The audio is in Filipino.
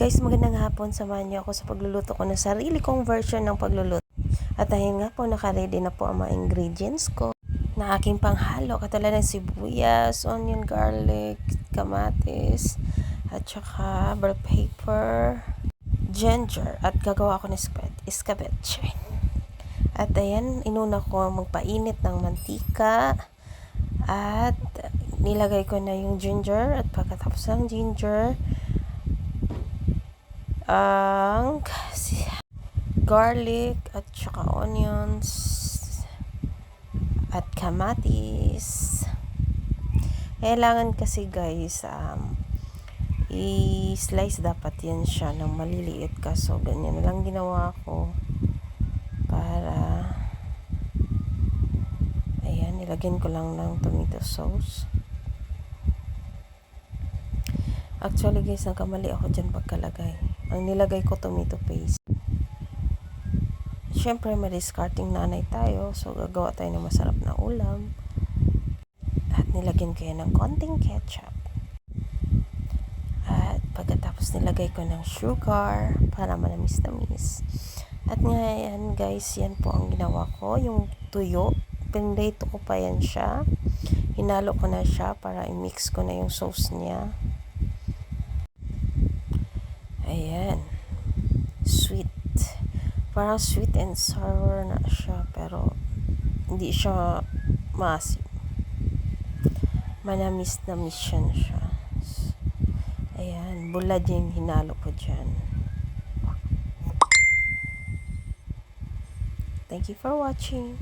Guys, magandang hapon. Samahan niyo ako sa pagluluto ko ng sarili kong version ng pagluluto. At ayun nga po, naka-ready na po ang mga ingredients ko na aking panghalo. Katulad ng sibuyas, onion, garlic, kamatis, at saka bell pepper, ginger, at gagawa ako ng escabeche. At ayan, inuna ko magpainit ng mantika at nilagay ko na yung ginger at pagkatapos ng ginger, ang garlic at saka onions at kamatis. Kailangan kasi guys, i-slice dapat yan siya ng maliliit, kaso ganyan lang ginawa ko para ayan, nilagyan ko lang ng tomato sauce. Actually guys, nagkamali ako dyan pagkalagay. Ang nilagay ko tomato paste. Siyempre, ma-discarding nanay tayo. So, gagawa tayo ng masarap na ulam. At nilagyan ko yan ng konting ketchup. At pagkatapos nilagay ko ng sugar para manamis-namis. At ngayon guys, yan po ang ginawa ko. Yung tuyo, pinrito ko pa yan siya. Hinalo ko na siya para i-mix ko na yung sauce niya. Ayan. Sweet. Parang sweet and sour na siya, pero hindi siya maasim. Manamis-namis siya. Ayan. Bulad yung hinalo ko dyan. Thank you for watching.